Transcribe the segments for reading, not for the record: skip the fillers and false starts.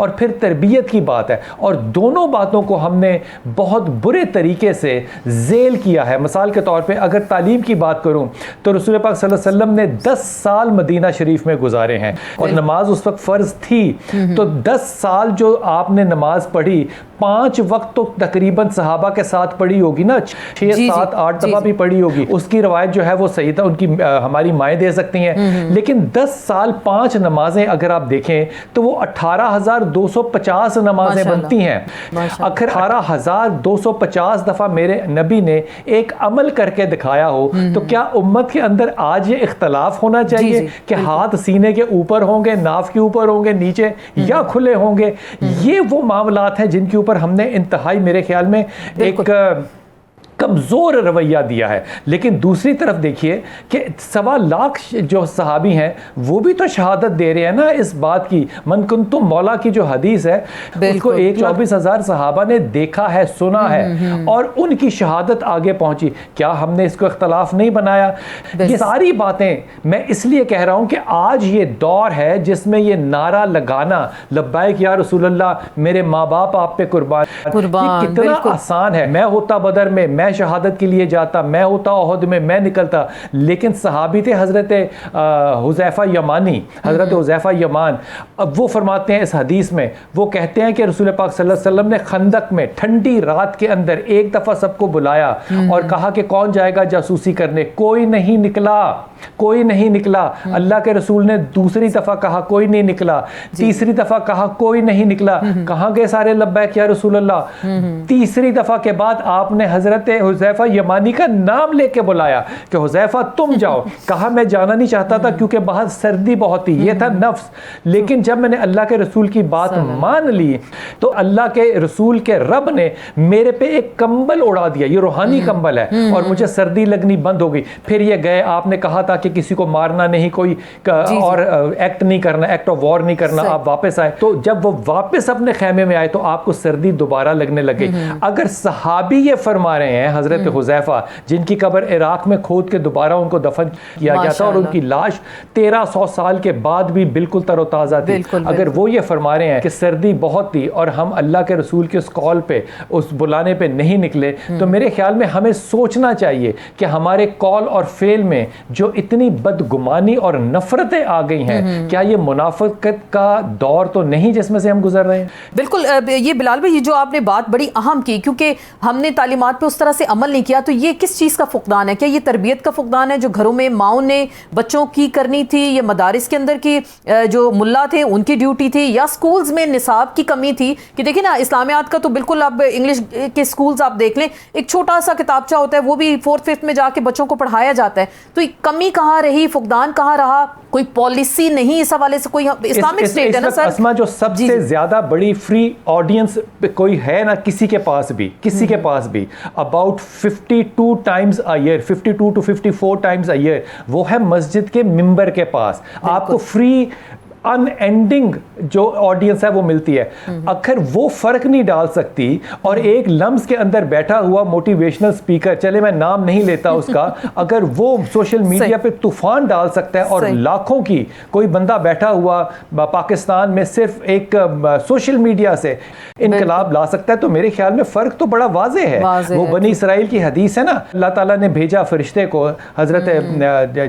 اور پھر تربیت کی بات ہے، اور دونوں باتوں کو ہم نے بہت برے طریقے سے ذیل کیا ہے. مثال کے طور پہ اگر تعلیم کی بات کروں تو رسول پاک صلی اللہ علیہ وسلم نے 10 سال مدینہ شریف میں گزارے ہیں، اور نماز اس وقت فرض تھی. تو 10 سال جو آپ نے نماز پڑھی، 5 وقت تو تقریباً صحابہ کے ساتھ پڑھی ہوگی نا، 6 7 8 دفعہ بھی پڑھی ہوگی. اس کی روایت جو ہے وہ صحیح تھا، ان کی ہماری مائیں دے سکتی ہیں. لیکن 10 سال 5 نمازیں اگر آپ دیکھیں تو وہ 18,250 نمازیں بنتی ہیں. اگر 18,250 دفعہ میرے نبی نے ایک عمل کر کے دکھایا ہو تو کیا امت کے اندر آج یہ اختلاف ہونا چاہیے کہ ہاتھ سینے کے اوپر ہوں گے، ناف کے اوپر ہوں گے، نیچے یا کھلے ہوں گے؟ یہ وہ معاملات ہیں جن کے اوپر ہم نے انتہائی میرے خیال میں ایک کمزور رویہ دیا ہے. لیکن دوسری طرف دیکھیے کہ 1.25 لاکھ جو صحابی ہیں وہ بھی تو شہادت دے رہے ہیں نا اس بات کی. من کنتم مولا کی جو حدیث ہے اس کو 1,24,000 صحابہ نے دیکھا ہے، سنا ہے، اور ان کی شہادت آگے پہنچی. کیا ہم نے اس کو اختلاف نہیں بنایا؟ یہ ساری باتیں میں اس لیے کہہ رہا ہوں کہ آج یہ دور ہے جس میں یہ نعرہ لگانا لبیک یا رسول اللہ، میرے ماں باپ آپ پہ قربان، یہ کتنا آسان ہے. میں ہوتا بدر میں، میں شہادت کے لیے جاتا، میں ہوتا احد میں، میں نکلتا. لیکن صحابی تھے حضرت حذیفہ یمانی، حضرت حذیفہ یمان. اب وہ فرماتے ہیں اس حدیث میں، وہ کہتے ہیں کہ رسول پاک صلی اللہ علیہ وسلم نے خندق میں ٹھنڈی رات کے اندر ایک دفعہ سب کو بلایا اور کہا کہ کون جائے گا جاسوسی کرنے؟ کوئی نہیں نکلا، کوئی نہیں نکلا. اللہ کے رسول نے دوسری دفعہ کہا کوئی نہیں نکلا، تیسری دفعہ کہا کوئی نہیں نکلا. کہاں گئے سارے لبیک یا رسول اللہ؟ تیسری دفعہ کے بعد آپ نے حضرت حذیفہ یمانی کا نام لے کے بلایا کہ حذیفہ تم جاؤ. کہا میں جانا نہیں چاہتا تھا کیونکہ باہر سردی بہت تھی، یہ تھا نفس. لیکن جب میں نے اللہ کے رسول کی بات مان لی تو اللہ کے رسول کے رب نے میرے پہ ایک کمبل اڑا دیا، یہ روحانی کمبل ہے، اور مجھے سردی لگنی بند ہو گئی. پھر یہ گئے، آپ نے کہا تھا کہ کسی کو مارنا نہیں، کوئی اور ایکٹ نہیں کرنا، ایکٹ آف وار نہیں کرنا. آپ واپس آئے تو جب وہ واپس اپنے خیمے میں آئے تو آپ کو سردی دوبارہ لگنے لگی. اگر صحابی یہ فرما رہے ہیں حضرت حذیفہ جن کی قبر عراق میں کھود کے دوبارہ ان کو دفن کیا گیا تھا اور ان کی لاش 1300 سال کے بعد بھی بالکل تر و تازہ تھی، اگر وہ یہ فرما رہے ہیں کہ سردی بہت تھی اور ہم اللہ کے رسول کے اس کال پہ، اس بلانے پہ نہیں نکلے، تو میرے خیال میں ہمیں سوچنا چاہیے کہ ہمارے کال اور فعل میں جو اتنی بدگمانی اور نفرتیں آ گئی ہیں، کیا یہ منافقت کا دور تو نہیں جس میں سے ہم گزر رہے ہیں؟ بالکل. یہ بلال بھائی جو آپ نے بات بڑی اہم کی، کیونکہ ہم نے تعلیمات پہ اس طرح سے عمل نہیں کیا، تو یہ کس چیز کا فقدان ہے؟ کیا یہ تربیت کا فقدان ہے جو گھروں میں ماؤں نے بچوں کی کرنی تھی، یا مدارس کے اندر کی جو ملا تھے ان کی ڈیوٹی تھی، یا سکولز میں نصاب کی کمی تھی؟ کہ دیکھیں نا اسلامیات کا تو بالکل اب انگلش کے سکولز آپ دیکھ لیں، ایک چھوٹا سا کتابچہ ہوتا ہے، وہ بھی 4th 5th میں جا کے بچوں کو پڑھایا جاتا ہے. تو کمی کہاں رہی، فقدان کہاں رہا؟ کوئی پالیسی نہیں اس حوالے سے؟ کوئی اسلامک اسٹیٹ ہے نا سر اسما، جو سب سے زیادہ بڑی فری آڈینس کوئی ہے نا کسی کے پاس بھی about 52 times a year 52 to 54 times a year وہ ہے مسجد کے ممبر کے پاس. آپ کو فری ان اینڈنگ جو آڈینس ہے وہ ملتی ہے. اگر وہ فرق نہیں ڈال سکتی اور ایک لمس کے اندر بیٹھا ہوا موٹیویشنل سپیکر، چلے میں نام نہیں لیتا اس کا، اگر وہ سوشل میڈیا پہ طوفان ڈال سکتا ہے اور لاکھوں کی کوئی بندہ بیٹھا ہوا پاکستان میں صرف ایک سوشل میڈیا سے انقلاب لا سکتا ہے، تو میرے خیال میں فرق تو بڑا واضح ہے. وہ بنی اسرائیل کی حدیث ہے نا، اللہ تعالیٰ نے بھیجا فرشتے کو حضرت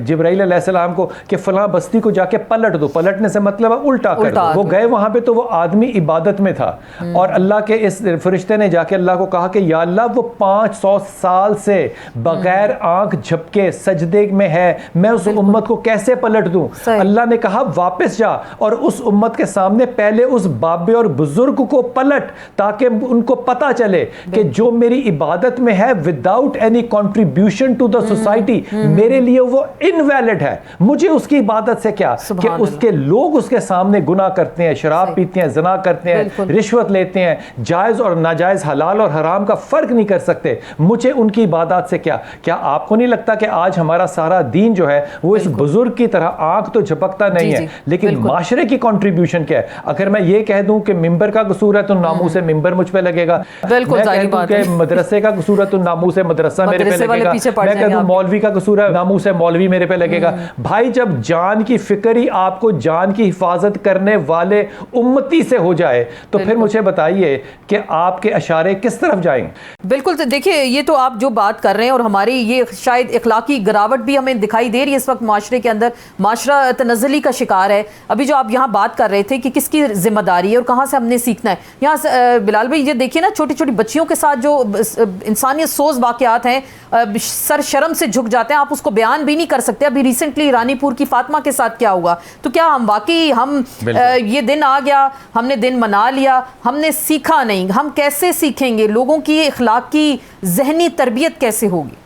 جبرائیل علیہ السلام کو کہ فلاں بستی کو جا کے پلٹ دو. پلٹنے سے مطلب الٹا کر دو. وہ گئے وہاں پہ تو وہ آدمی عبادت میں تھا، اور اللہ کے اس فرشتے نے جا کے اللہ کو کہا کہ یا اللہ وہ 500 سال سے بغیر آنکھ جھپکے سجدے میں ہے، میں اس امت کو کیسے پلٹ دوں؟ اللہ نے کہا واپس جا اور اس امت کے سامنے پہلے اس بابے اور بزرگ کو پلٹ، تاکہ ان کو پتا چلے کہ جو میری عبادت میں ہے without any contribution to the society, میرے لیے وہ انویلڈ ہے. مجھے اس کی عبادت سے کیا کہ اس کے لوگ اس کے سامنے گناہ کرتے ہیں، شراب پیتے ہیں، زنا کرتے ہیں، رشوت لیتے ہیں، جائز اور ناجائز، حلال اور حرام کا فرق نہیں کر سکتے. مجھے ان کی عبادات سے کیا؟ کیا آپ کو نہیں لگتا کہ آج ہمارا سارا دین جو ہے وہ اس بزرگ کی طرح آنکھ تو جھپکتا نہیں ہے، لیکن معاشرے کی کنٹریبیوشن کیا ہے؟ اگر میں یہ کہہ دوں کہ ممبر کا قصور ہے تو ناموس ممبر مجھ پہ لگے گا. میں کہہ دوں کہ مدرسے کا قصور ہے تو ناموس مدرسہ میرے پہ لگے گا. میں کہہ دوں مولوی کا قصور ہے، ناموس مولوی میرے پہ لگے گا. بھائی جب جان کی فکر ہی آپ کو جان کی کی حفاظت کرنے والے امتی سے ہو جائے تو پھر مجھے بتائیے کہ آپ کے اشارے کس طرف جائیں؟ بالکل. تو دیکھیے یہ تو آپ جو بات کر رہے ہیں اور ہماری یہ شاید اخلاقی گراوٹ بھی ہمیں دکھائی دے رہی ہے اس وقت معاشرے کے اندر. معاشرہ تنزلی کا شکار ہے. ابھی جو آپ یہاں بات کر رہے تھے کہ کس کی ذمہ داری ہے اور کہاں سے ہم نے سیکھنا ہے, یہاں بلال بھائی یہ دیکھیے نا چھوٹی چھوٹی بچیوں کے ساتھ جو انسانیت سوز واقعات ہیں, سر شرم سے جھک جاتے ہیں, آپ اس کو بیان بھی نہیں کر سکتے. ابھی ریسنٹلی رانی پور کی فاطمہ کے ساتھ کیا ہوا, تو کیا ہم واقعی یہ دن آ گیا, ہم نے دن منا لیا, ہم نے سیکھا نہیں. ہم کیسے سیکھیں گے؟ لوگوں کی اخلاقی ذہنی تربیت کیسے ہوگی؟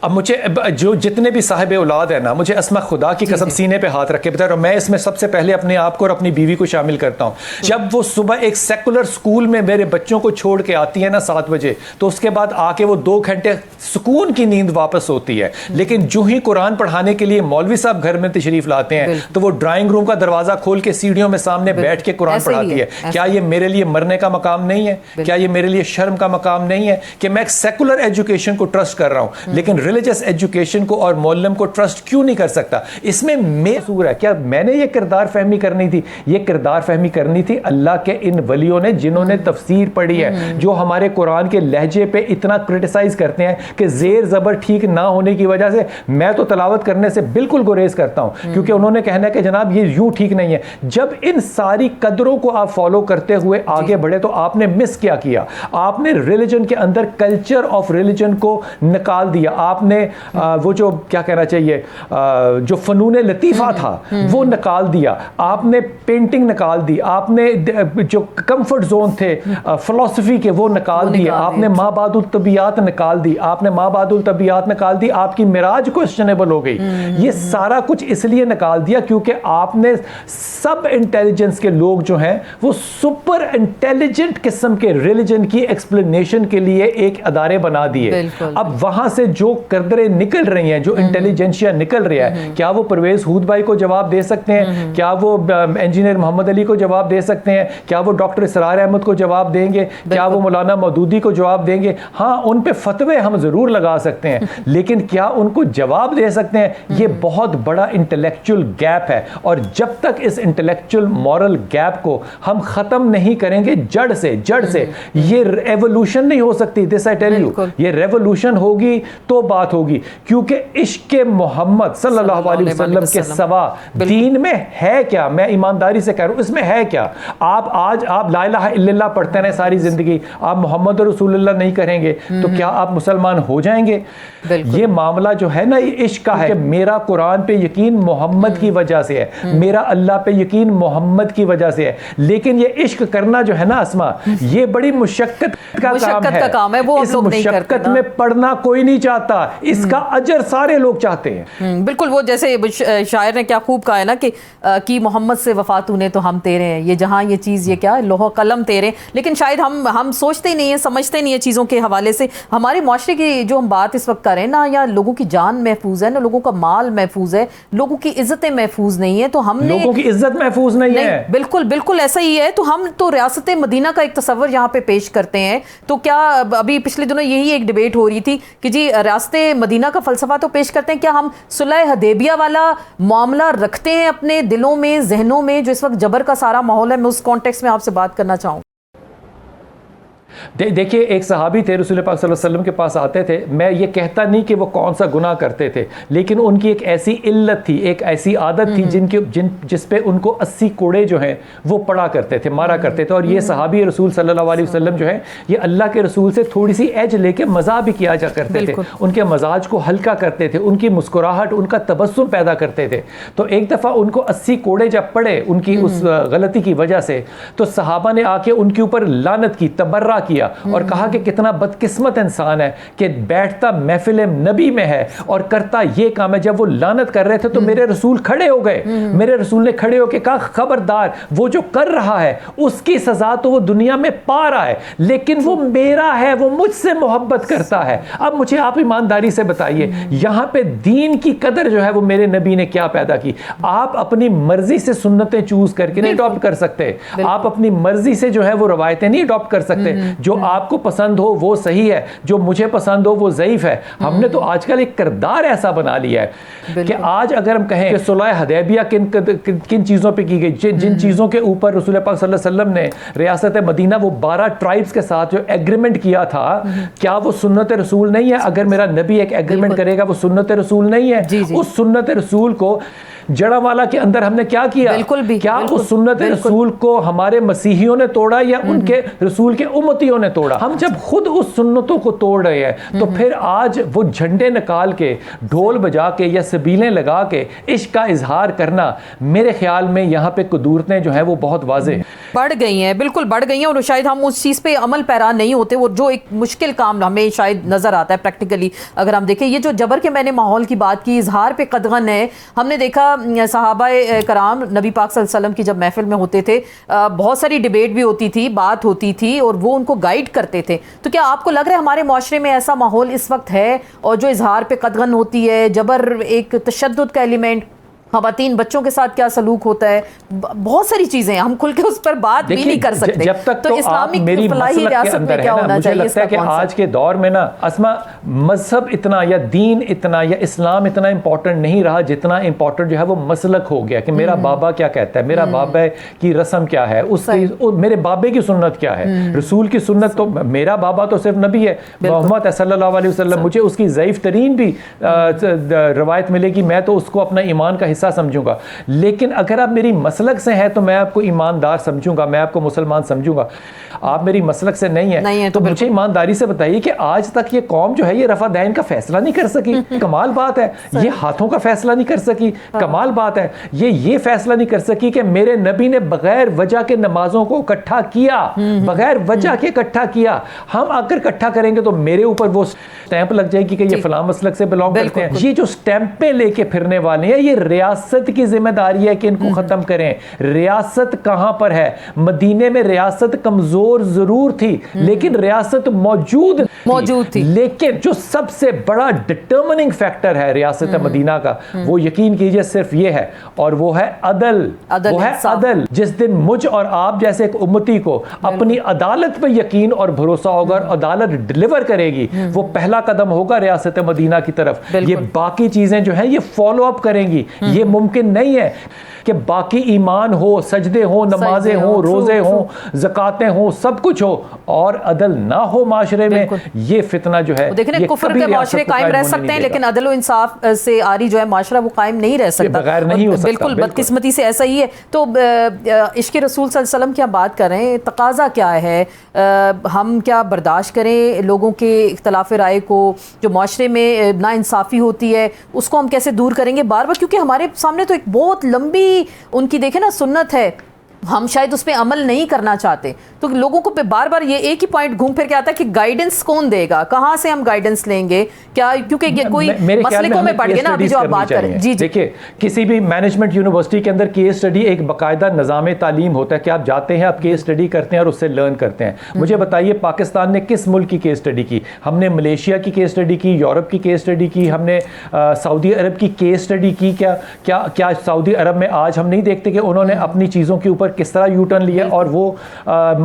اب مجھے جو جتنے بھی صاحب اولاد ہیں نا, مجھے اسما خدا کی قسم سینے پہ ہاتھ رکھ کے بتا رہا ہوں, میں اس میں سب سے پہلے اپنے آپ کو اور اپنی بیوی کو شامل کرتا ہوں. جب وہ صبح ایک سیکولر سکول میں میرے بچوں کو چھوڑ کے آتی ہے نا 7 بجے, تو اس کے بعد آ کے وہ 2 گھنٹے سکون کی نیند واپس ہوتی ہے. لیکن جو ہی قرآن پڑھانے کے لیے مولوی صاحب گھر میں تشریف لاتے ہیں تو وہ ڈرائنگ روم کا دروازہ کھول کے سیڑھیوں میں سامنے بیٹھ کے قرآن پڑھاتی ہے. کیا یہ میرے لیے مرنے کا مقام نہیں ہے؟ کیا یہ میرے لیے شرم کا مقام نہیں ہے کہ میں ایک سیکولر ایجوکیشن کو ٹرسٹ کر رہا ہوں لیکن ریلیجس ایجوکیشن کو اور معلم کو ٹرسٹ کیوں نہیں کر سکتا؟ اس میں قصور ہے. کیا میں نے یہ کردار فہمی کرنی تھی؟ یہ کردار فہمی کرنی تھی اللہ کے ان ولیوں نے جنہوں نے تفسیر پڑھی ہے, جو ہمارے قرآن کے لہجے پہ اتنا کرٹیسائز کرتے ہیں کہ زیر زبر ٹھیک نہ ہونے کی وجہ سے میں تو تلاوت کرنے سے بالکل گریز کرتا ہوں, کیونکہ انہوں نے کہنا ہے کہ جناب یہ یوں ٹھیک نہیں ہے. جب ان ساری قدروں کو آپ فالو کرتے ہوئے آگے بڑھے تو آپ نے مس کیا؟ آپ نے ریلیجن کے اندر کلچر آف ریلیجن کو نکال دیا. آپ نے وہ جو کیا کہنا چاہیے جو فنون لطیفہ تھا وہ نکال دیا. آپ نے پینٹنگ نکال دی. آپ نے جو کمفرٹ زون تھے فلسفی کے وہ نکال دیے. آپ نے ما بعد الطبیعات نکال دی. آپ نے ما بعد الطبیعات نکال دی. آپ کی معراج کوسچنیبل ہو گئی. یہ سارا کچھ اس لیے نکال دیا کیونکہ آپ نے سب انٹیلیجنس کے لوگ جو ہیں وہ سپر انٹیلیجنٹ قسم کے ریلیجن کی ایکسپلینیشن کے لیے ایک ادارے بنا دیے. اب وہاں سے جو قدریں نکل رہی ہیں, جو انٹیلیجنشیا نکل رہا ہے, کیا وہ پرویز ہود بھائی کو جواب دے سکتے ہیں؟ کیا وہ انجینئر محمد علی کو جواب دے سکتے ہیں؟ کیا وہ ڈاکٹر اسرار احمد کو جواب دیں گے؟ کیا وہ مولانا مودودی کو جواب دیں گے؟ ہاں, ان پہ فتوے ہم ضرور لگا سکتے ہیں لیکن کیا ان کو جواب دے سکتے ہیں؟ یہ بہت بڑا انٹلیکچول گیپ ہے, اور جب تک اس انٹلیکچول مورل گیپ کو ہم ختم نہیں کریں گے جڑ سے یہ ایوولوشن نہیں ہو سکتی. دس آئی ٹیل یو, یہ ریولوشن ہوگی تو بات ہوگی, کیونکہ عشق محمد صلی اللہ علیہ وسلم کے سوا دین میں ہے کیا؟ میں ایمانداری سے کہہ رہا ہوں, اس میں ہے کیا؟ آپ لا الہ الا اللہ پڑھتے رہے ساری زندگی, آپ محمد رسول اللہ نہیں کریں گے تو کیا آپ مسلمان ہو جائیں گے؟ یہ معاملہ جو ہے نا یہ عشق کا ہے. میرا قرآن پہ یقین محمد کی وجہ سے ہے, میرا اللہ پہ یقین محمد کی وجہ سے ہے, لیکن یہ عشق کرنا جو ہے نا اسما, یہ بڑی مشقت کا کام ہے. وہ اس مشقت میں پڑھنا کوئی نہیں چاہتا, اس کا اجر سارے لوگ چاہتے ہیں. بالکل, وہ جیسے شاعر نے کیا خوب کہا ہے نا کہ کی محمد سے وفا تو نے تو ہم تیرے ہیں, یہ جہاں یہ چیز یہ کیا لوح قلم تیرے. لیکن شاید ہم سوچتے نہیں ہیں, سمجھتے نہیں ہیں چیزوں کے حوالے سے. ہمارے معاشرے کی جو ہم بات اس وقت کریں نا, یا لوگوں کی جان محفوظ ہے, نہ لوگوں کا مال محفوظ ہے, لوگوں کی عزتیں محفوظ نہیں ہیں, تو ہم نے لوگوں کی عزت محفوظ نہیں ہے. بالکل ایسا ہی ہے. تو ہم تو ریاست مدینہ کا ایک تصور یہاں پہ پیش کرتے ہیں. تو کیا ابھی پچھلے دنوں یہی ایک ڈیبیٹ ہو رہی تھی کہ جی ریاست مدینہ کا فلسفہ تو پیش کرتے ہیں, کیا ہم صلح حدیبیہ والا معاملہ رکھتے ہیں اپنے دلوں میں, ذہنوں میں, جو اس وقت جبر کا سارا ماحول ہے؟ میں اس کانٹیکس میں آپ سے بات کرنا چاہوں. دیکھیے, ایک صحابی تھے رسول پاک صلی اللہ علیہ وسلم کے پاس آتے تھے. میں یہ کہتا نہیں کہ وہ کون سا گناہ کرتے تھے, لیکن ان کی ایک ایسی علت تھی, ایک ایسی عادت تھی جس پہ ان کو 80 کوڑے جو ہیں وہ پڑا کرتے تھے, مارا کرتے تھے. اور یہ صحابی رسول صلی اللہ علیہ وسلم جو ہیں یہ اللہ کے رسول سے تھوڑی سی ایج لے کے مزاح بھی کیا جا کرتے تھے, ان کے مزاج کو ہلکا کرتے تھے, ان کی مسکراہٹ, ان کا تبسم پیدا کرتے تھے. تو ایک دفعہ ان کو 80 کوڑے جب پڑے ان کی اس غلطی کی وجہ سے, تو صحابہ نے آ کے ان کے اوپر لعنت کی, تبرہ کیا اور کہا کہ کتنا بدقسمت انسان ہے کہ بیٹھتا محفل نبی میں ہے اور کرتا یہ کام ہے. جب وہ لعنت کر رہے تھے تو میرے رسول کھڑے ہو گئے, میرے رسول نے کھڑے ہو کے کہا خبردار, وہ جو کر رہا ہے اس کی سزا تو وہ دنیا میں پا رہا ہے, لیکن وہ میرا ہے, وہ مجھ سے محبت کرتا ہے. اب مجھے آپ ایمانداری سے بتائیے, یہاں پہ دین کی قدر جو ہے وہ میرے نبی نے کیا پیدا کی؟ آپ اپنی مرضی سے سنتیں چوز کر کے نہیں اڈاپٹ کر سکتے, آپ اپنی مرضی سے جو ہے وہ روایتیں نہیں اڈاپٹ کر سکتے. جو آپ کو پسند ہو وہ صحیح ہے, جو مجھے پسند ہو وہ ضعیف ہے. ہم نے تو آج کل ایک کردار ایسا بنا لیا ہے کہ آج اگر ہم کہیں کہ صلح حدیبیہ کن چیزوں پہ کی گئی, جن چیزوں کے اوپر رسول پاک صلی اللہ علیہ وسلم نے ریاست مدینہ وہ 12 ٹرائبز کے ساتھ جو ایگریمنٹ کیا تھا, کیا وہ سنت رسول نہیں ہے؟ اگر میرا نبی ایک ایگریمنٹ کرے گا وہ سنت رسول نہیں ہے؟ اس سنت رسول کو جڑاوالا کے اندر ہم نے کیا کیا؟ کیا اس سنت رسول کو ہمارے مسیحیوں نے توڑا یا ان کے رسول کے امتیوں نے توڑا؟ ہم جب خود اس سنتوں کو توڑ رہے ہیں تو پھر آج وہ جھنڈے نکال کے, ڈھول بجا کے یا سبیلیں لگا کے عشق کا اظہار کرنا, میرے خیال میں یہاں پہ قدورتیں جو ہیں وہ بہت واضح بڑھ گئی ہیں, بالکل بڑھ گئی ہیں, اور شاید ہم اس چیز پہ عمل پیرا نہیں ہوتے. وہ جو ایک مشکل کام ہمیں شاید نظر آتا ہے پریکٹیکلی اگر ہم دیکھیں, یہ جو جبر کے میں نے ماحول کی بات کی, اظہار پہ قدغن ہے. ہم نے دیکھا صحابہ کرام نبی پاک صلی اللہ علیہ وسلم کی جب محفل میں ہوتے تھے, بہت ساری ڈیبیٹ بھی ہوتی تھی, بات ہوتی تھی, اور وہ ان کو گائیڈ کرتے تھے. تو کیا آپ کو لگ رہا ہے ہمارے معاشرے میں ایسا ماحول اس وقت ہے, اور جو اظہار پہ قدغن ہوتی ہے, جبر, ایک تشدد کا ایلیمنٹ, خواتین بچوں کے ساتھ کیا سلوک ہوتا ہے, بہت ساری چیزیں ہیں, ہم کھل کے اس پر بات بھی نہیں کر سکتے. جب تک تو آپ میری مسلک کے اندر ہے نا, مجھے لگتا ہے کہ آج کے دور میں نا اسما مذہب اتنا یا دین اتنا یا اسلام اتنا امپورٹنٹ نہیں رہا جتنا امپورٹنٹ جو ہے وہ مسلک ہو گیا, کہ میرا بابا کیا کہتا ہے, میرا بابا کی رسم کیا ہے, اس کی میرے بابے کی سنت کیا ہے. رسول کی سنت تو, میرا بابا تو صرف نبی ہے, محمد صلی اللہ علیہ وسلم, مجھے اس کی ضعیف ترین بھی روایت ملے گی, میں تو اس کو اپنا ایمان کا سمجھوں گا. لیکن اگر آپ میری مسلک سے ہیں تو میں آپ کو ایماندار سمجھوں گا, میں آپ کو مسلمان سمجھوں گا. آپ میری مسلک سے نہیں ہیں تو مجھے ایمانداری سے بتائیے کہ آج تک یہ قوم جو ہے یہ رفع دین کا فیصلہ نہیں کر سکی. کمال بات ہے. یہ ہاتھوں کا فیصلہ نہیں کر سکی. کمال بات ہے. یہ فیصلہ نہیں کر سکی کہ میرے نبی نے بغیر وجہ کے نمازوں کو اکٹھا کیا, بغیر وجہ کے اکٹھا کیا. ہم اگر اکٹھا کریں گے تو میرے اوپر وہ سٹیمپ لگ جائے گی کہ یہ فلاں مسلک سے بلانگ کرتے ہیں. یہ جو سٹیمپیں لے کے پھرنے والے ہیں, یہ ریاست کی ذمہ داری ہے کہ ان کو ختم کریں. ریاست کہاں پر ہے؟ مدینے میں ریاست کمزور ضرور تھی لیکن ریاست موجود تھی. لیکن جو سب سے بڑا ڈٹرمننگ فیکٹر ہے ریاست مدینہ کا, وہ یقین کیجئے صرف یہ ہے, اور وہ ہے عدل. وہ ہے عدل. جس دن مجھ اور آپ جیسے ایک امتی کو اپنی عدالت پہ یقین اور بھروسہ ہوگا اور عدالت ڈیلیور کرے گی, وہ پہلا قدم ہوگا ریاست مدینہ کی طرف. یہ باقی چیزیں جو ہیں یہ فالو اپ کریں گی. یہ ممکن نہیں ہے کہ باقی ایمان ہو, سجدے ہوں, نمازیں ہوں, روزے ہوں, زکاتیں ہوں, سب کچھ ہو, اور عدل نہ ہو معاشرے میں. یہ فتنہ جو ہے, دیکھیں کفر کے معاشرے قائم رہ سکتے ہیں لیکن عدل و انصاف سے آری جو ہے معاشرہ وہ قائم نہیں رہ سکتا, بغیر نہیں ہو سکتا. بالکل بدقسمتی سے ایسا ہی ہے. تو عشق رسول صلی اللہ علیہ وسلم کی ہم بات کر رہے ہیں, تقاضا کیا ہے؟ ہم کیا برداشت کریں لوگوں کے اختلاف رائے کو, جو معاشرے میں ناانصافی ہوتی ہے اس کو ہم کیسے دور کریں گے بار بار؟ کیونکہ ہمارے سامنے تو ایک بہت لمبی ان کی دیکھیں نا سنت ہے, ہم شاید اس پہ عمل نہیں کرنا چاہتے. تو لوگوں کو بار بار یہ ایک ہی پوائنٹ گھوم پھر کے آتا ہے کہ گائیڈنس کون دے گا, کہاں سے ہم گائیڈنس لیں گے, کیا کیونکہ یہ کوئی مسلکوں میں پڑ گئے نا ابھی جو آپ بات کریں. جی دیکھیے, کسی بھی مینجمنٹ یونیورسٹی کے اندر کیس اسٹڈی ایک باقاعدہ نظام تعلیم ہوتا ہے کہ آپ جاتے ہیں, آپ کیس اسٹڈی کرتے ہیں اور اس سے لرن کرتے ہیں. مجھے بتائیے پاکستان نے کس ملک کی کیس اسٹڈی کی؟ ہم نے ملیشیا کی کیس اسٹڈی کی, یورپ کی کیس اسٹڈی کی, ہم نے سعودی عرب کی کیس اسٹڈی کی. کیا سعودی عرب میں آج ہم نہیں دیکھتے کہ انہوں نے اپنی چیزوں کے اوپر کس طرح یو ٹرن لیا؟ اور وہ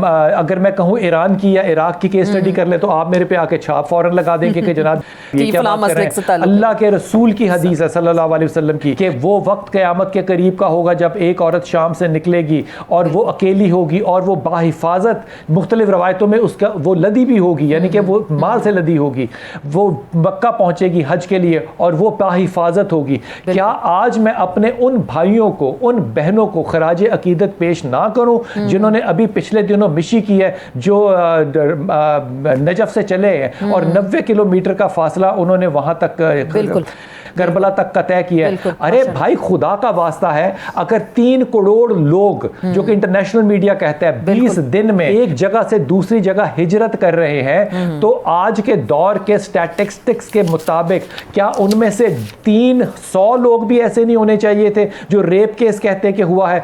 اگر میں کہوں ایران کی یا عراق کی کیس اسٹڈی کر لے تو آپ میرے پہ آ کے چھاپ فوراً لگا دیں گے کہ جناب یہ کیا بات کر رہے ہیں. اللہ کے رسول کی حدیث ہے صلی اللہ علیہ وسلم کی کہ وہ وقت قیامت کے قریب کا ہوگا جب ایک عورت شام سے نکلے گی اور وہ اکیلی ہوگی اور وہ باحفاظت, مختلف روایتوں میں اس کا وہ لدی بھی ہوگی, یعنی کہ وہ مال سے لدی ہوگی, وہ مکہ پہنچے گی حج کے لیے اور وہ باحفاظت ہوگی. کیا آج میں اپنے ان بھائیوں کو, ان بہنوں کو خراج عقیدت پیش نہ کروں جنہوں نے ابھی پچھلے دنوں مشی کی ہے, جو نجف سے چلے ہیں اور 90 کلومیٹر کا فاصلہ انہوں نے وہاں تک کربلا تک کا طے کیا ہے. ارے بھائی خدا کا واسطہ ہے, اگر 3 کروڑ لوگ جو کہ انٹرنیشنل میڈیا کہتا ہے 20 دن میں ایک جگہ سے دوسری جگہ ہجرت کر رہے ہیں, تو آج کے دور کے سٹیٹسٹکس کے مطابق کیا ان میں سے 300 لوگ بھی ایسے نہیں ہونے چاہیے تھے جو ریپ کیس کہتے کہ ہوا ہے,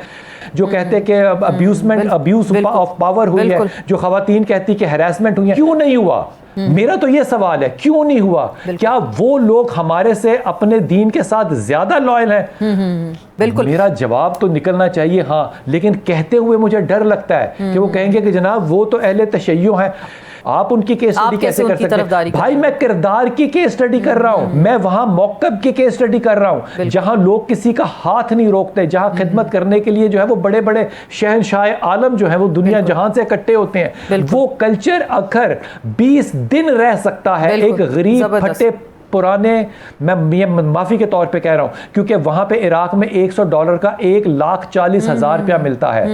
جو کہتے کہ ابیوز آف پاور ہوئی ہے, جو خواتین کہتی کہ ہراسمنٹ ہوئی ہے؟ کیوں نہیں ہوا؟ میرا تو یہ سوال ہے, کیوں نہیں ہوا؟ کیا وہ لوگ ہمارے سے اپنے دین کے ساتھ زیادہ لائل ہیں؟ بالکل. میرا جواب تو نکلنا چاہیے ہاں, لیکن کہتے ہوئے مجھے ڈر لگتا ہے کہ وہ کہیں گے کہ جناب وہ تو اہل تشیع ہیں. آپ ان کی کیس اسٹڈی کیسے کر سکتے ہیں؟ بھائی میں کردار کی کیس اسٹڈی کر رہا ہوں، میں وہاں موقف کی کیس اسٹڈی کر رہا ہوں جہاں لوگ کسی کا ہاتھ نہیں روکتے، جہاں خدمت کرنے کے لیے جو ہے وہ بڑے بڑے شہنشاہ عالم جو ہے وہ دنیا جہاں سے اکٹھے ہوتے ہیں. وہ کلچر اگر 20 دن رہ سکتا ہے ایک غریب پھٹے پرانے، میں معافی کے طور پہ کہہ رہا ہوں کیونکہ وہاں پہ عراق میں $100 کا 1,40,000 روپیہ ملتا ہے.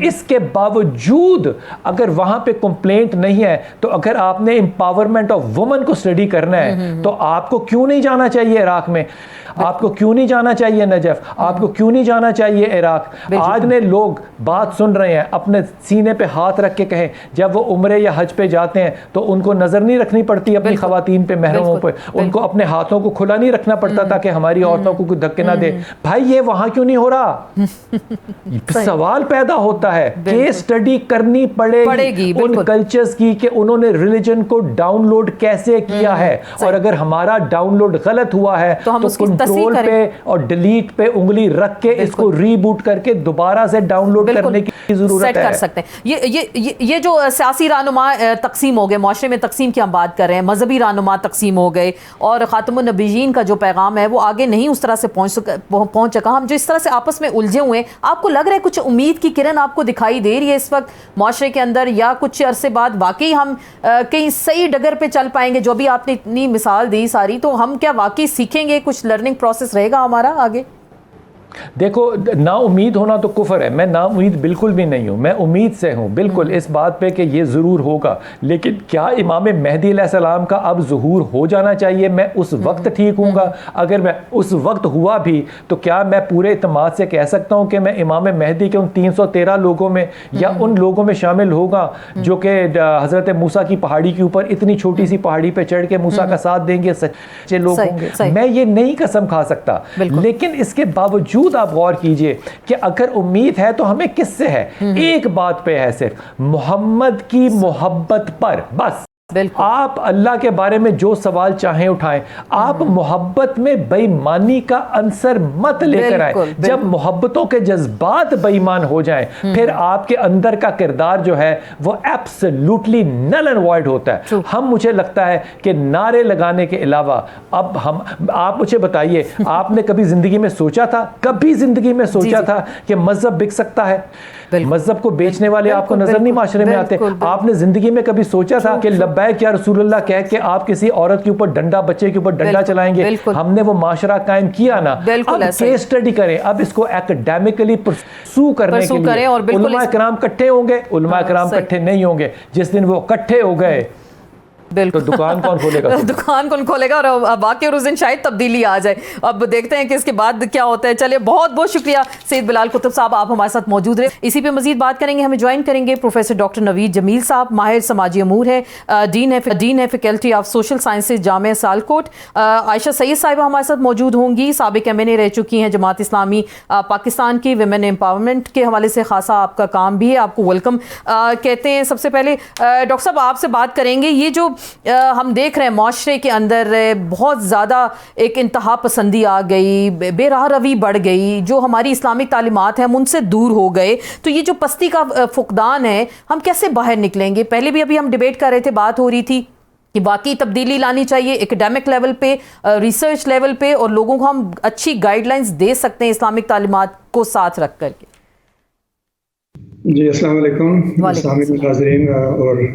اس کے باوجود اگر وہاں پہ کمپلینٹ نہیں ہے تو اگر آپ نے امپاورمنٹ آف وومن کو اسٹڈی کرنا ہے تو آپ کو کیوں نہیں جانا چاہیے عراق میں؟ آپ کو کیوں نہیں جانا چاہیے نجف؟ آپ کو کیوں نہیں جانا چاہیے عراق؟ آج نے لوگ بات سن رہے ہیں، اپنے سینے پہ ہاتھ رکھ کے کہیں جب وہ عمرے یا حج پہ جاتے ہیں تو ان کو نظر نہیں رکھنی پڑتی اپنی خواتین پہ، محرموں پہ، ان کو اپنے ہاتھوں کو کھلا نہیں رکھنا پڑتا تاکہ ہماری عورتوں کو کوئی دھکے نہ دے. بھائی یہ وہاں کیوں نہیں ہو رہا؟ سوال پیدا ہوتا ہے. کیس سٹڈی کرنی پڑے گی ان کلچرز کی کہ انہوں نے ریلیجن کو ڈاؤن لوڈ کیسے کیا ہے، اور اگر ہمارا ڈاؤن لوڈ غلط ہوا ہے تو کنٹرول پہ اور ڈیلیٹ پہ انگلی رکھ کے اس کو ری بوٹ کر کے دوبارہ سے ڈاؤن لوڈ کرنے کی ضرورت ہے. کر سکتے ہیں. یہ جو سیاسی رہنما تقسیم ہو گئے، معاشرے میں تقسیم کی ہم بات کر رہے ہیں، مذہبی رہنما تقسیم ہو گئے اور خاتم النبیین کا جو پیغام ہے وہ آگے نہیں اس طرح سے پہنچ سکا. ہم جو اس طرح سے آپس میں الجھے ہوئے ہیں، آپ کو لگ رہا ہے کچھ امید کی کرن آپ کو دکھائی دے رہی ہے اس وقت معاشرے کے اندر، یا کچھ عرصے بعد واقعی ہم کہیں صحیح ڈگر پہ چل پائیں گے؟ جو بھی آپ نے اتنی مثال دی ساری، تو ہم کیا واقعی سیکھیں گے؟ کچھ لرننگ پروسیس رہے گا ہمارا آگے؟ دیکھو، نا امید ہونا تو کفر ہے. میں نا امید بالکل بھی نہیں ہوں، میں امید سے ہوں بالکل اس بات پہ کہ یہ ضرور ہوگا. لیکن کیا امام مہدی علیہ السلام کا اب ظہور ہو جانا چاہیے؟ میں اس وقت ٹھیک ہوں گا؟ اگر میں اس وقت ہوا بھی تو کیا میں پورے اعتماد سے کہہ سکتا ہوں کہ میں امام مہدی کے ان 313 لوگوں میں یا ان لوگوں میں شامل ہوگا جو کہ حضرت موسیٰ کی پہاڑی کے اوپر اتنی چھوٹی سی پہاڑی پہ چڑھ کے موسیٰ کا ساتھ دیں گے سچے لوگ ہوں گے؟ میں یہ نہیں قسم کھا سکتا. لیکن اس کے باوجود آپ غور کیجئے کہ اگر امید ہے تو ہمیں کس سے ہے؟ ایک بات پہ ہے، صرف محمد کی محبت پر. بس آپ اللہ کے بارے میں جو سوال چاہیں اٹھائیں، آپ محبت میں بے ایمانی کا عنصر مت لے کر آئیں. جب محبتوں کے جذبات بے ایمان ہو جائیں پھر آپ کے اندر کا کردار جو ہے وہ ایبسلیوٹلی نل اینڈ وائڈ ہوتا ہے. ہم، مجھے لگتا ہے کہ نعرے لگانے کے علاوہ اب آپ مجھے بتائیے، آپ نے کبھی زندگی میں سوچا تھا، کبھی زندگی میں سوچا تھا کہ مذہب بک سکتا ہے؟ مذہب کو بیچنے والے آپ کو نظر نہیں معاشرے میں آتے؟ آپ نے زندگی میں کبھی سوچا تھا کہ لبیک یا رسول اللہ کہہ کے آپ کسی عورت کے اوپر ڈنڈا، بچے کے اوپر ڈنڈا چلائیں گے؟ ہم نے وہ معاشرہ قائم کیا نا. اب کیس سٹڈی کریں، اب اس کو ایکڈیمکلی پرسو کرنے کے لیے علماء کرام کٹھے ہوں گے، علماء کرام کٹھے نہیں ہوں گے. جس دن وہ کٹھے ہو گئے تو دکان کون کھولے گا؟ دکان کون کھولے گا؟ اور باقی اور اس دن شاید تبدیلی آ جائے. اب دیکھتے ہیں کہ اس کے بعد کیا ہوتا ہے. چلیے، بہت بہت شکریہ سید بلال قطب صاحب، آپ ہمارے ساتھ موجود رہے. اسی پہ مزید بات کریں گے. ہمیں جوائن کریں گے پروفیسر ڈاکٹر نوید جمیل صاحب، ماہر سماجی امور ہے، ڈین ہے فیکلٹی آف سوشل سائنسز جامعہ سیالکوٹ. عائشہ سعید صاحبہ ہمارے ساتھ موجود ہوں گی، سابق MNA رہ چکی ہیں جماعت اسلامی پاکستان کی. ویمن امپاورمنٹ کے حوالے سے خاصا آپ کا کام بھی ہے، آپ کو ویلکم کہتے ہیں. سب سے پہلے ڈاکٹر صاحب آپ سے بات کریں گے. یہ جو ہم دیکھ رہے ہیں معاشرے کے اندر بہت زیادہ ایک انتہا پسندی آ گئی، بے راہ روی بڑھ گئی، جو ہماری اسلامک تعلیمات ہیں ہم ان سے دور ہو گئے. تو یہ جو پستی کا فقدان ہے، ہم کیسے باہر نکلیں گے؟ پہلے بھی ابھی ہم ڈیبیٹ کر رہے تھے، بات ہو رہی تھی کہ واقعی تبدیلی لانی چاہیے ایکڈیمک لیول پہ، ریسرچ لیول پہ، اور لوگوں کو ہم اچھی گائیڈ لائنز دے سکتے ہیں اسلامک تعلیمات کو ساتھ رکھ کر کے. جی السلام علیکم سامعین ناظرین، اور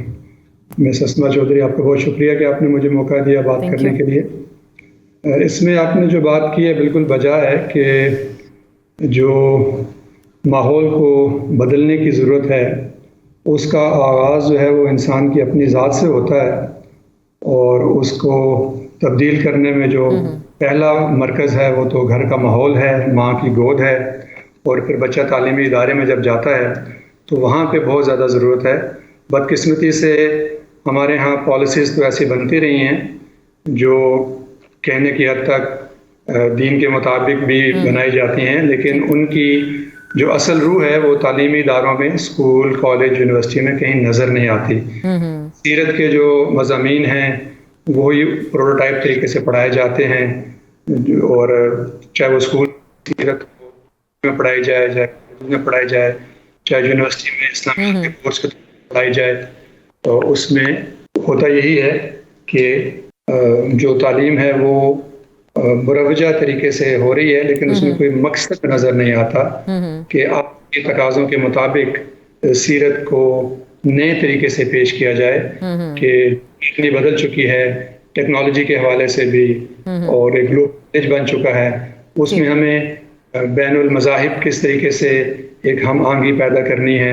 مس اسما چودھری، آپ کا بہت شکریہ کہ آپ نے مجھے موقع دیا بات کرنے کے لیے. اس میں آپ نے جو بات کی ہے بالکل بجا ہے کہ جو ماحول کو بدلنے کی ضرورت ہے اس کا آغاز جو ہے وہ انسان کی اپنی ذات سے ہوتا ہے، اور اس کو تبدیل کرنے میں جو پہلا مرکز ہے وہ تو گھر کا ماحول ہے، ماں کی گود ہے، اور پھر بچہ تعلیمی ادارے میں جب جاتا ہے تو وہاں پہ بہت زیادہ ضرورت ہے. بدقسمتی سے ہمارے ہاں پالیسیز تو ایسی بنتی رہی ہیں جو کہنے کی حد تک دین کے مطابق بھی بنائی جاتی ہیں، لیکن ان کی جو اصل روح ہے وہ تعلیمی اداروں میں، اسکول، کالج، یونیورسٹی میں کہیں نظر نہیں آتی. سیرت کے جو مضامین ہیں وہی پروٹوٹائپ طریقے سے پڑھائے جاتے ہیں، اور چاہے وہ اسکول سیرت میں پڑھائی جائے، چاہے میں پڑھائی جائے، چاہے یونیورسٹی میں اسلامی کے کورس پڑھائی جائے. تو اس میں ہوتا یہی ہے کہ جو تعلیم ہے وہ مروجہ طریقے سے ہو رہی ہے، لیکن اس میں کوئی مقصد نظر نہیں آتا کہ آپ کے تقاضوں کے مطابق سیرت کو نئے طریقے سے پیش کیا جائے کہ اتنی بدل چکی ہے ٹیکنالوجی کے حوالے سے بھی، اور ایک گلوبل بن چکا ہے، اس میں ہمیں بین المذاہب کس طریقے سے ایک ہم آہنگی پیدا کرنی ہے،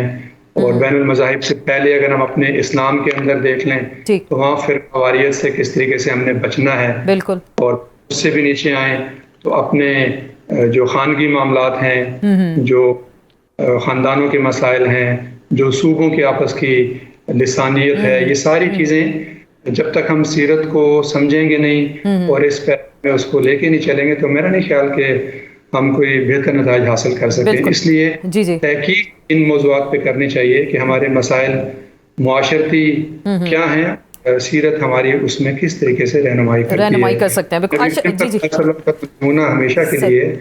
اور بین المذاہب سے پہلے اگر ہم اپنے اسلام کے اندر دیکھ لیں تو وہاں پھر قواریت سے کس طریقے سے ہم نے بچنا ہے، بالکل، اور اس سے بھی نیچے آئیں تو اپنے جو خانگی معاملات ہیں، جو خاندانوں کے مسائل ہیں، جو صوبوں کے آپس کی لسانیت ہے، یہ ساری چیزیں جب تک ہم سیرت کو سمجھیں گے نہیں اور اس پہ اس کو لے کے نہیں چلیں گے تو میرا نہیں خیال کہ ہم کوئی بہتر نتائج حاصل کر سکیں۔ اس لیے تحقیق ان موضوعات پہ کرنی چاہیے کہ ہمارے مسائل معاشرتی کیا ہیں، سیرت ہماری اس میں کس طریقے سے رہنمائی کر سکتے ہیں، ہونا ہمیشہ کے لیے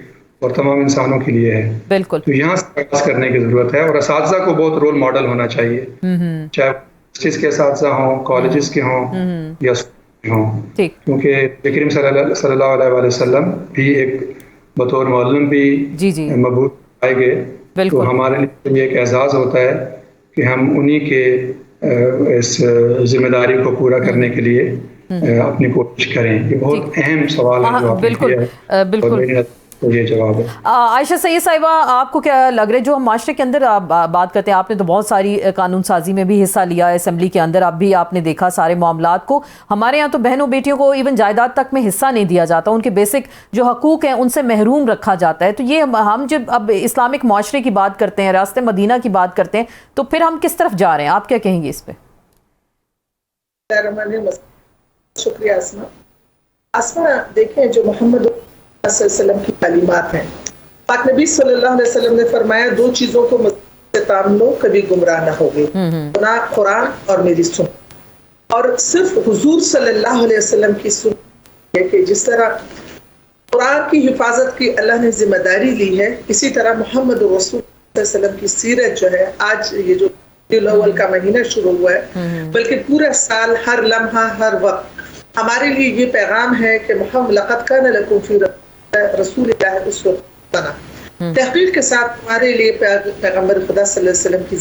اور تمام انسانوں کے لیے ہے، بالکل، تو یہاں سے آغاز کرنے کی ضرورت ہے، اور اساتذہ کو بہت رول ماڈل ہونا چاہیے، چاہے یونیورسٹیز کے اساتذہ ہوں، کالجز کے ہوں یا ہوں، کیونکہ کریم صلی اللہ علیہ وسلم بھی ایک بطور معلم بھی مبعوث آئے گئے، تو ہمارے لیے ایک اعزاز ہوتا ہے کہ ہم انہی کے اس ذمہ داری کو پورا کرنے کے لیے اپنی کوشش کریں۔ یہ بہت اہم سوال ہے جو آپ نے کیا ہے، بالکل یہ جواب ہے۔ عائشہ سید صاحبہ، آپ کو کیا لگ رہا ہے جو ہم معاشرے کے اندر بات کرتے ہیں، آپ نے تو بہت ساری قانون سازی میں بھی حصہ لیا ہے، اسمبلی کے اندر اب بھی آپ نے دیکھا سارے معاملات کو، ہمارے یہاں تو بہنوں بیٹیوں کو ایون جائیداد تک میں حصہ نہیں دیا جاتا، ان کے بیسک جو حقوق ہیں ان سے محروم رکھا جاتا ہے، تو یہ ہم جب اب اسلامک معاشرے کی بات کرتے ہیں، راستہ مدینہ کی بات کرتے ہیں، تو پھر ہم کس طرف جا رہے ہیں؟ آپ کیا کہیں گے اس پہ؟ شکریہ اسما، دیکھیں جو محمد صلی اللہ علیہ وسلم کی تعلیمات ہیں، پاک نبی صلی اللہ علیہ وسلم نے فرمایا دو چیزوں کو تام لو کبھی گمراہ نہ ہوگے، قرآن اور میری سنت، اور صرف حضور صلی اللہ علیہ وسلم کی سنت ہے کہ جس طرح قرآن کی حفاظت کی اللہ نے ذمہ داری لی ہے، اسی طرح محمد رسول اللہ صلی اللہ علیہ وسلم کی سیرت جو ہے، آج یہ جو ربیع الاول کا مہینہ شروع ہوا ہے، بلکہ پورا سال ہر لمحہ ہر وقت ہمارے لیے یہ پیغام ہے کہ محمد لقد کان لکم فی رسول اللہ اسوۃ حسنہ، تحقیق کے ساتھ ہمارے لیے پیغمبر خدا صلی اللہ علیہ وسلم کی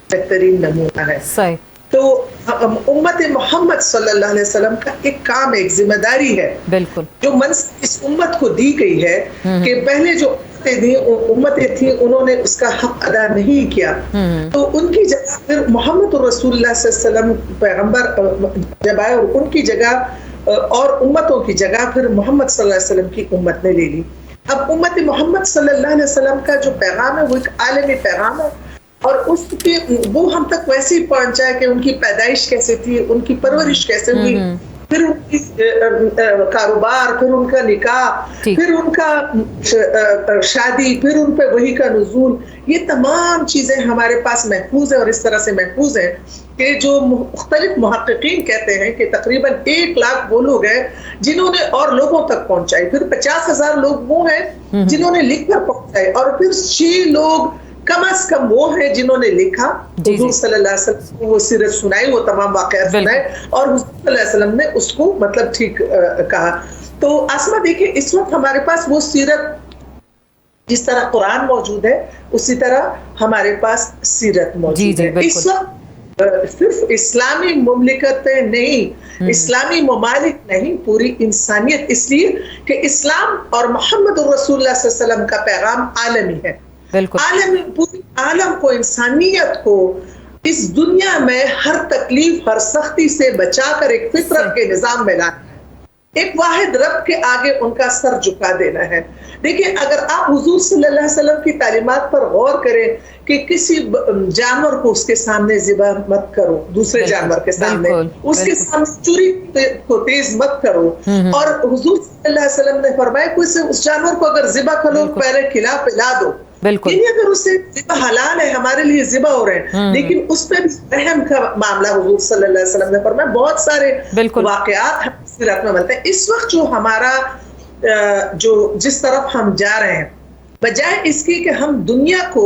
بہترین نمونہ ہے۔ تو امت محمد صلی اللہ علیہ وسلم کا ایک کام، ایک ذمہ داری ہے، بالکل، جو منصب اس امت کو دی گئی ہے کہ پہلے جو امتیں تھیں انہوں نے اس کا حق ادا نہیں کیا، تو ان کی جگہ پھر محمد رسول اللہ صلی اللہ علیہ وسلم پیغمبر جب آئے، اور ان کی جگہ اور امتوں کی جگہ پھر محمد صلی اللہ علیہ وسلم کی امت نے لے لی۔ اب امت محمد صلی اللہ علیہ وسلم کا جو پیغام ہے وہ ایک عالمی پیغام ہے، اور اس کی وہ ہم تک ویسے ہی پہنچا ہے کہ ان کی پیدائش کیسے تھی، ان کی پرورش کیسے ہوئی، پھر ان کی کاروبار، پھر ان کا نکاح، پھر ان کا شادی، پھر ان پہ وحی کا نزول، یہ تمام چیزیں ہمارے پاس محفوظ ہیں، اور اس طرح سے محفوظ ہیں کہ جو مختلف محققین کہتے ہیں کہ تقریباً 1 لاکھ وہ لوگ ہیں جنہوں نے اور لوگوں تک پہنچائی، پھر 50,000 لوگ وہ ہیں جنہوں نے لکھ کر پہنچائے، اور پھر 6 لوگ کم از کم وہ ہیں جنہوں نے لکھا، حضور صلی اللہ علیہ وسلم کو وہ سیرت سنائی، وہ تمام واقعات سنائے، اور حضور صلی اللہ علیہ وسلم نے اس کو مطلب ٹھیک کہا۔ تو اسما دیکھیں اس وقت ہمارے پاس وہ سیرت، جس طرح قرآن موجود ہے اسی طرح ہمارے پاس سیرت موجود ہے۔ اس وقت صرف اسلامی مملکتیں نہیں، اسلامی ممالک نہیں، پوری انسانیت، اس لیے کہ اسلام اور محمد رسول اللہ صلی اللہ علیہ وسلم کا پیغام عالمی ہے، عالمی، پوری عالم کو، انسانیت کو اس دنیا میں ہر تکلیف، ہر سختی سے بچا کر ایک فطرت کے نظام میں لانا، ایک واحد رب کے آگے ان کا سر جھکا دینا ہے۔ دیکھیں اگر آپ حضور صلی اللہ علیہ وسلم کی تعلیمات پر غور کریں کہ کسی جانور کو اس کے سامنے ذبح مت کرو، دوسرے جانور کے سامنے، اس کے سامنے چوری کو تیز مت کرو، اور حضور صلی اللہ علیہ وسلم نے فرمایا کہ اس جانور کو اگر ذبح کرو پہلے کھلا پلا دو، یعنی اگر اسے ذبح حلال ہے، ہمارے لیے ذبح ہو رہے ہیں، لیکن اس پہ بھی رحم کا معاملہ حضور صلی اللہ علیہ وسلم نے فرمایا۔ بہت سارے واقعات سیرت میں ملتے ہیں۔ اس وقت جو ہمارا جو جس طرف ہم جا رہے ہیں، بجائے اس کی کہ ہم دنیا کو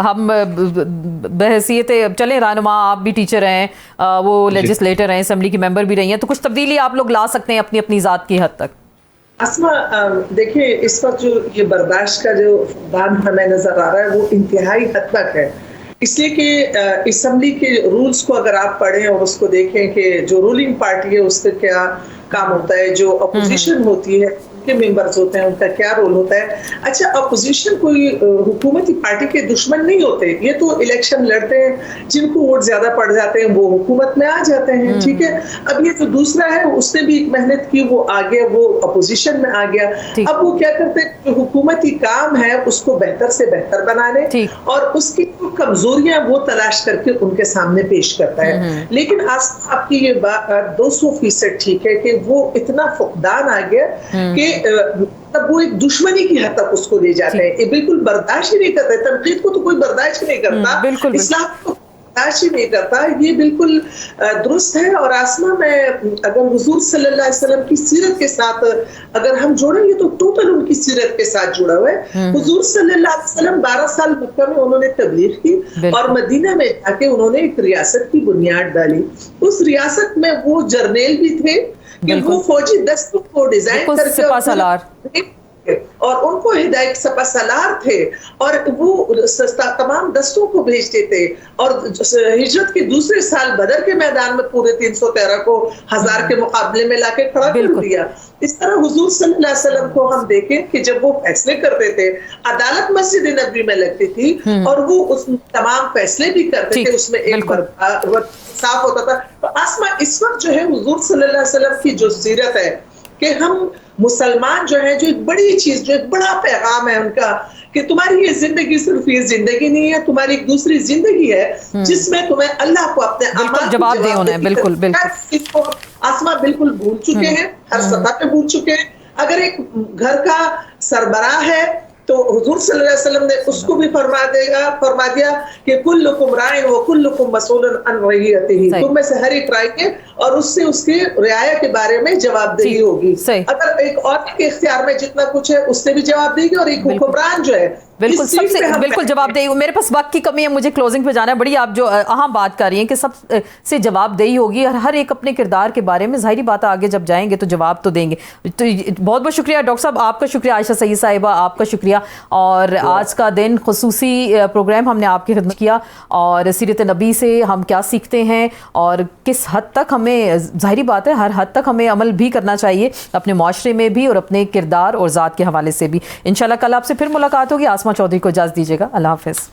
ہم بحیثیت چلیں رہنما، آپ بھی ٹیچر ہیں، وہ لیجسلیٹر ہیں، اسمبلی کی ممبر بھی رہی ہیں، تو کچھ تبدیلی آپ لوگ لا سکتے ہیں اپنی اپنی ذات کی حد تک؟ اسما دیکھیں اس وقت جو یہ برداشت کا جو فقدان ہمیں نظر آ رہا ہے وہ انتہائی حد تک ہے، اس لیے کہ اسمبلی کے رولز کو اگر آپ پڑھیں اور اس کو دیکھیں کہ جو رولنگ پارٹی ہے اس کا کیا کام ہوتا ہے، جو اپوزیشن ہوتی ہے کے ممبرز ہوتے ہیں ان کا کیا رول ہوتا ہے۔ اچھا اپوزیشن کوئی حکومتی پارٹی کے دشمن نہیں ہوتے، یہ تو الیکشن لڑتے ہیں، جن کو ووٹ زیادہ پڑ جاتے ہیں وہ حکومت میں آ جاتے ہیں، ٹھیک ہے۔ اب یہ جو دوسرا ہے اس نے بھی ایک محنت کی، وہ آ گیا، وہ اپوزیشن میں آ گیا، اب وہ کیا کرتے ہیں، جو حکومتی کام ہے اس کو بہتر سے بہتر بنانے اور اس کی کمزوریاں وہ تلاش کر کے ان کے سامنے پیش کرتا ہے۔ لیکن آپ کی یہ بات 200% ٹھیک ہے کہ وہ اتنا فقدان آ گیا کہ تب وہ ایک دشمنی کی حد تک اس کو لے جاتے ہیں، یہ بالکل برداشت ہی نہیں کرتے، تنقید کو تو کوئی برداشت نہیں کرتا، اسلام کو برداشت ہی نہیں کرتا، یہ بالکل درست ہے۔ اور آسما میں اگر حضور صلی اللہ علیہ وسلم کی سیرت کے ساتھ اگر ہم جوڑیں گے تو ٹوٹل ان کی سیرت کے ساتھ جڑا ہوا ہے۔ حضور صلی اللہ علیہ وسلم 12 سال مکہ میں انہوں نے تبلیغ کی اور مدینہ میں جا کے انہوں نے ایک ریاست کی بنیاد ڈالی، اس ریاست میں وہ جرنیل بھی تھے کہ وہ فوجی دستوں کو ڈیزائن کر کے اور ان کو ہدایت سپہ سالار تھے اور وہ تمام دستوں کو بھیجتے تھے، اور ہجرت کے دوسرے سال بدر کے میدان میں پورے 313 کو 1000 کے مقابلے میں لا کے کھڑا کر دیا۔ اس طرح حضور صلی اللہ علیہ وسلم کو ہم دیکھیں کہ جب وہ فیصلے کرتے تھے، عدالت مسجد نبوی میں لگتی تھی اور وہ اس تمام فیصلے بھی کرتے تھے، اس میں ایک صاف ہوتا تھا۔ تو آسما اس وقت جو ہے حضور صلی اللہ علیہ وسلم کی جو سیرت ہے کہ ہم مسلمان جو ہے، جو ایک بڑی چیز، جو ایک بڑا پیغام ہے ان کا کہ تمہاری یہ زندگی صرف یہ زندگی نہیں ہے، تمہاری ایک دوسری زندگی ہے جس میں تمہیں اللہ کو اپنے اعمال جواب دے ہونا ہے۔ بالکل بالکل آسما بالکل بھول چکے ہیں، ہر سطح پہ بھول چکے ہیں۔ اگر ایک گھر کا سربراہ ہے تو حضور صلی اللہ علیہ وسلم نے اس کو بھی فرما دیا کہ کلکم راعٍ وکلکم مسئول عن رعیتہ، تم میں سے ہر ایک راعی ہے اور اس سے اس کے رعایا کے بارے میں جواب دہی ہوگی۔ اگر ایک عورت کے اختیار میں جتنا کچھ ہے اس سے بھی جواب دے گی، اور ایک حکمران جو ہے بالکل سب سے بالکل جواب دہی۔ میرے پاس وقت کی کمی ہے، مجھے کلوزنگ پہ جانا ہے۔ بڑی آپ جو اہم بات کر رہی ہیں کہ سب سے جواب دہی ہوگی، اور ہر ایک اپنے کردار کے بارے میں ظاہری بات آگے جب جائیں گے تو جواب تو دیں گے۔ تو بہت بہت شکریہ ڈاکٹر صاحب، آپ کا شکریہ، عائشہ سعید صاحبہ آپ کا شکریہ۔ اور آج کا دن خصوصی پروگرام ہم نے آپ کی خدمت کیا، اور سیرت نبی سے ہم کیا سیکھتے ہیں اور کس حد تک ہمیں، ظاہری بات ہے ہر حد تک ہمیں عمل بھی کرنا چاہیے اپنے معاشرے میں بھی اور اپنے کردار اور ذات کے حوالے سے بھی۔ انشاءاللہ کل آپ سے پھر ملاقات ہوگی۔ آسما چودھری کو اجازت دیجیے گا، اللہ حافظ۔